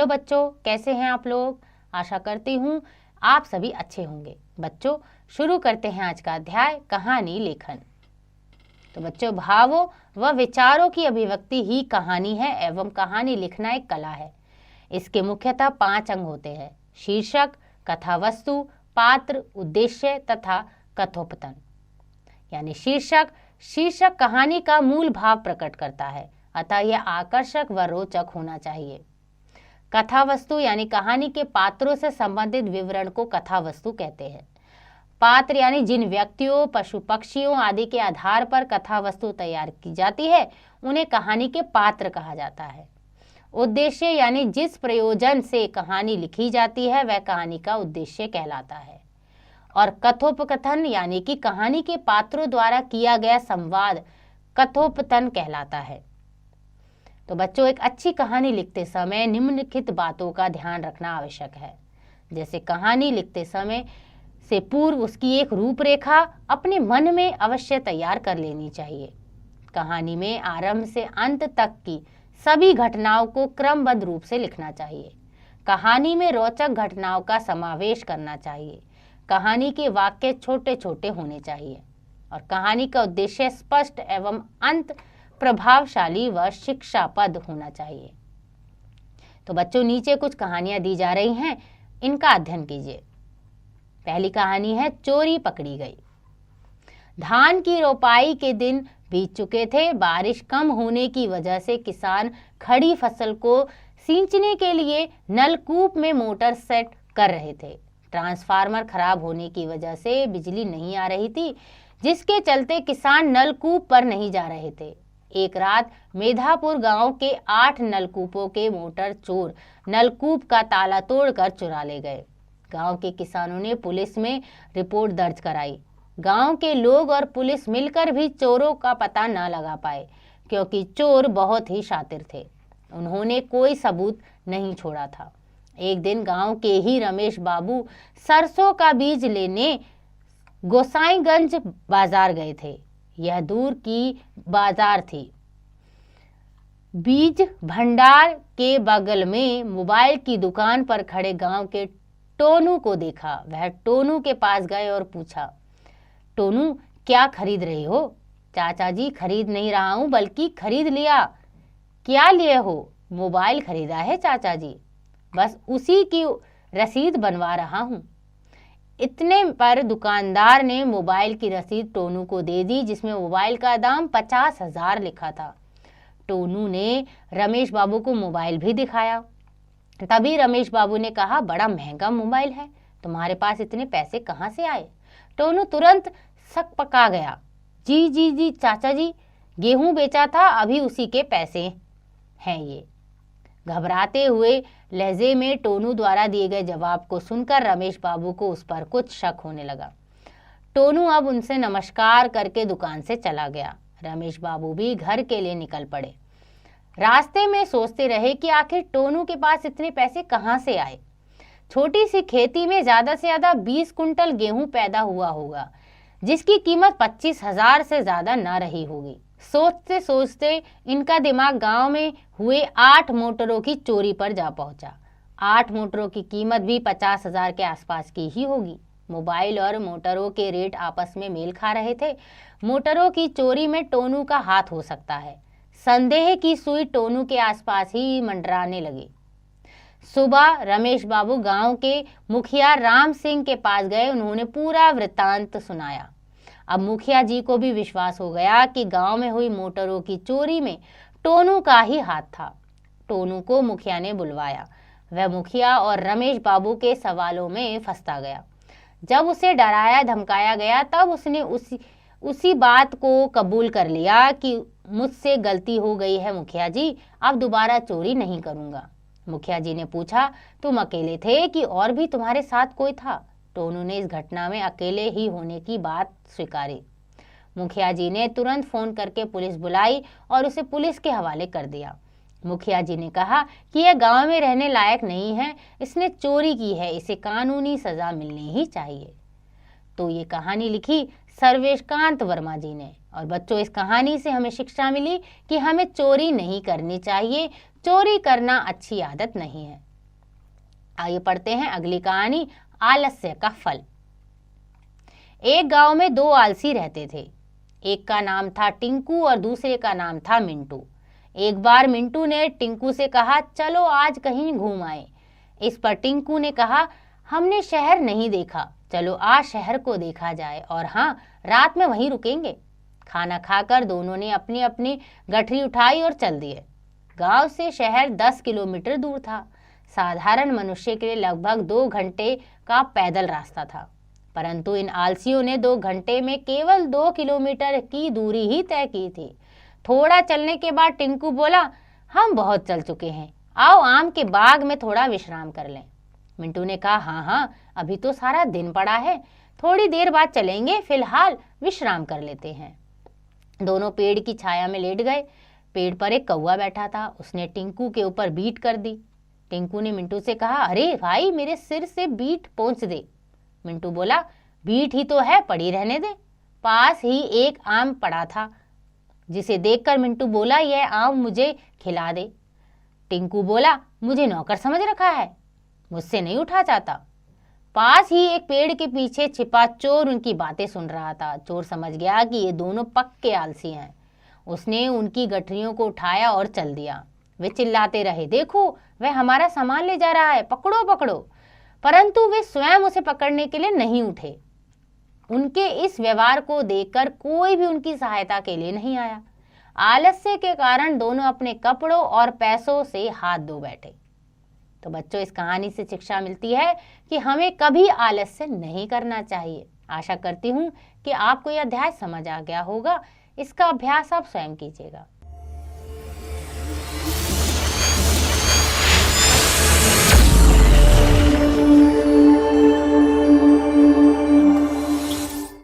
Hello बच्चों, कैसे हैं आप लोग। आशा करती हूँ आप सभी अच्छे होंगे। बच्चों, शुरू करते हैं आज का अध्याय कहानी लेखन। तो बच्चों, भावों व विचारों की अभिव्यक्ति ही कहानी है एवं कहानी लिखना एक कला है। इसके मुख्यतः 5 अंग होते हैं: शीर्षक, कथा वस्तु, पात्र, उद्देश्य तथा कथोपतन। यानी शीर्षक कहानी का मूल भाव प्रकट करता है, अतः यह आकर्षक व रोचक होना चाहिए। कथा वस्तु यानी कहानी के पात्रों से संबंधित विवरण को कथा वस्तु कहते हैं। पात्र यानी जिन व्यक्तियों, पशु पक्षियों आदि के आधार पर कथा वस्तु तैयार की जाती है उन्हें कहानी के पात्र कहा जाता है। उद्देश्य यानी जिस प्रयोजन से कहानी लिखी जाती है वह कहानी का उद्देश्य कहलाता है। और कथोपकथन यानी कि कहानी के पात्रों द्वारा किया गया संवाद कथोपतन कहलाता है। तो बच्चों, एक अच्छी कहानी लिखते समय निम्नलिखित बातों का ध्यान रखना आवश्यक है। जैसे कहानी लिखते समय से पूर्व उसकी एक रूपरेखा अपने मन में अवश्य तैयार कर लेनी चाहिए। कहानी में आरंभ से अंत तक की सभी घटनाओं को क्रमबद्ध रूप से लिखना चाहिए। कहानी में रोचक घटनाओं का समावेश करना चाहिए। कहानी के वाक्य छोटे छोटे होने चाहिए और कहानी का उद्देश्य स्पष्ट एवं अंत प्रभावशाली व शिक्षाप्रद होना चाहिए। तो बच्चों, नीचे कुछ कहानियां दी जा रही हैं, इनका अध्ययन कीजिए। पहली कहानी है चोरी पकड़ी गई। धान की रोपाई के दिन बीत चुके थे। बारिश कम होने की वजह से किसान खड़ी फसल को सींचने के लिए नलकूप में मोटर सेट कर रहे थे। ट्रांसफार्मर खराब होने की वजह से बिजली नहीं आ रही थी, जिसके चलते किसान नलकूप पर नहीं जा रहे थे। एक रात मेधापुर गांव के 8 नलकूपों के मोटर चोर नलकूप का ताला तोड़कर चुरा ले गए। गांव के किसानों ने पुलिस में रिपोर्ट दर्ज कराई। गांव के लोग और पुलिस मिलकर भी चोरों का पता न लगा पाए, क्योंकि चोर बहुत ही शातिर थे। उन्होंने कोई सबूत नहीं छोड़ा था। एक दिन गांव के ही रमेश बाबू सरसों का बीज लेने गोसाईगंज बाजार गए थे। यह दूर की बाजार थी। बीज भंडार के बगल में मोबाइल की दुकान पर खड़े गांव के टोनू को देखा। वह टोनू के पास गए और पूछा, टोनू, क्या खरीद रही हो? चाचा जी, खरीद नहीं रहा हूं, बल्कि खरीद लिया। क्या लिए हो? मोबाइल खरीदा है चाचा जी, बस उसी की रसीद बनवा रहा हूं। इतने पर दुकानदार ने मोबाइल की रसीद टोनू को दे दी, जिसमें मोबाइल का दाम 50,000 लिखा था। टोनू ने रमेश बाबू को मोबाइल भी दिखाया। तभी रमेश बाबू ने कहा, बड़ा महंगा मोबाइल है, तुम्हारे पास इतने पैसे कहाँ से आए? टोनू तुरंत सक पका गया। जी जी जी चाचा जी, गेहूं बेचा था, अभी उसी के पैसे हैं ये। घबराते हुए लहजे में टोनू द्वारा दिए गए जवाब को सुनकर रमेश बाबू को उस पर कुछ शक होने लगा। टोनू अब उनसे नमस्कार करके दुकान से चला गया। रमेश बाबू भी घर के लिए निकल पड़े। रास्ते में सोचते रहे कि आखिर टोनू के पास इतने पैसे कहाँ से आए। छोटी सी खेती में ज्यादा से ज्यादा 20 कुंटल गेहूं पैदा हुआ होगा, जिसकी कीमत 25,000 से ज्यादा न रही होगी। सोचते सोचते इनका दिमाग गांव में हुए 8 मोटरों की चोरी पर जा पहुंचा। 8 मोटरों की कीमत भी 50,000 के आसपास की ही होगी। मोबाइल और मोटरों के रेट आपस में मेल खा रहे थे। मोटरों की चोरी में टोनू का हाथ हो सकता है। संदेह की सुई टोनू के आसपास ही मंडराने लगी। सुबह रमेश बाबू गांव के मुखिया राम सिंह के पास गए। उन्होंने पूरा वृत्तांत सुनाया। अब मुखिया जी को भी विश्वास हो गया कि गांव में हुई मोटरों की चोरी में टोनू का ही हाथ था। टोनू को मुखिया ने बुलवाया। वह मुखिया और रमेश बाबू के सवालों में फंसता गया। जब उसे डराया धमकाया गया तब उसने उसी बात को कबूल कर लिया कि मुझसे गलती हो गई है मुखिया जी, अब दोबारा चोरी नहीं करूंगा। मुखिया जी ने पूछा, तुम अकेले थे कि और भी तुम्हारे साथ कोई था? टोनू ने इस घटना में अकेले ही होने की बात स्वीकारी। मुखिया जी ने तुरंत फोन करके पुलिस बुलाई और उसे पुलिस के हवाले कर दिया। मुखिया जी ने कहा कि यह गांव में रहने लायक नहीं है, इसने चोरी की है, इसे कानूनी सजा मिलनी ही चाहिए। तो ये कहानी लिखी सर्वेशकांत वर्मा जी ने। और बच्चों, इस कहानी से हमें शिक्षा मिली कि हमें चोरी नहीं करनी चाहिए। चोरी करना अच्छी आदत नहीं है। आइए पढ़ते हैं अगली कहानी, आलस्य का फल। एक गांव में दो आलसी रहते थे। एक का नाम था टिंकू और दूसरे का नाम था मिंटू। एक बार मिंटू ने टिंकू से कहा, चलो आज कहीं घूम आए। इस पर टिंकू ने कहा, हमने शहर नहीं देखा, चलो आज शहर को देखा जाए, और हाँ, रात में वहीं रुकेंगे। खाना खाकर दोनों ने अपनी अपनी गठरी उठाई और चल दिए। गांव से शहर 10 किलोमीटर दूर था। साधारण मनुष्य के लिए लगभग 2 घंटे का पैदल रास्ता था, परंतु इन आलसियों ने 2 घंटे में केवल 2 किलोमीटर की दूरी ही तय की थी। थोड़ा चलने के बाद टिंकू बोला, हम बहुत चल चुके हैं, आओ आम के बाग में थोड़ा विश्राम कर लें। मिंटू ने कहा, हाँ हाँ, अभी तो सारा दिन पड़ा है, थोड़ी देर बाद चलेंगे, फिलहाल विश्राम कर लेते हैं। दोनों पेड़ की छाया में लेट गए। पेड़ पर एक कौवा बैठा था। उसने टिंकू के ऊपर बीट कर दी। टिंकू ने मिंटू से कहा, अरे भाई, मेरे सिर से बीट पहुंच दे। मिंटू बोला, बीट ही तो है, पड़ी रहने दे। पास ही एक आम पड़ा था, जिसे देखकर मिंटू बोला, यह आम मुझे खिला दे। टिंकू बोला, मुझे नौकर समझ रखा है, मुझसे नहीं उठा जाता। पास ही एक पेड़ के पीछे छिपा चोर उनकी बातें सुन रहा था। चोर समझ गया कि ये दोनों पक्के आलसी हैं। उसने उनकी गठरियों को उठाया और चल दिया। वे चिल्लाते रहे, देखो वह हमारा सामान ले जा रहा है, पकड़ो पकड़ो। परंतु वे स्वयं उसे पकड़ने के लिए नहीं उठे। उनके इस व्यवहार को देखकर कोई भी उनकी सहायता के लिए नहीं आया। आलस्य के कारण दोनों अपने कपड़ों और पैसों से हाथ धो बैठे। तो बच्चों, इस कहानी से शिक्षा मिलती है कि हमें कभी आलस्य नहीं करना चाहिए। आशा करती हूँ कि आपको यह अध्याय समझ आ गया होगा। इसका अभ्यास आप स्वयं कीजिएगा।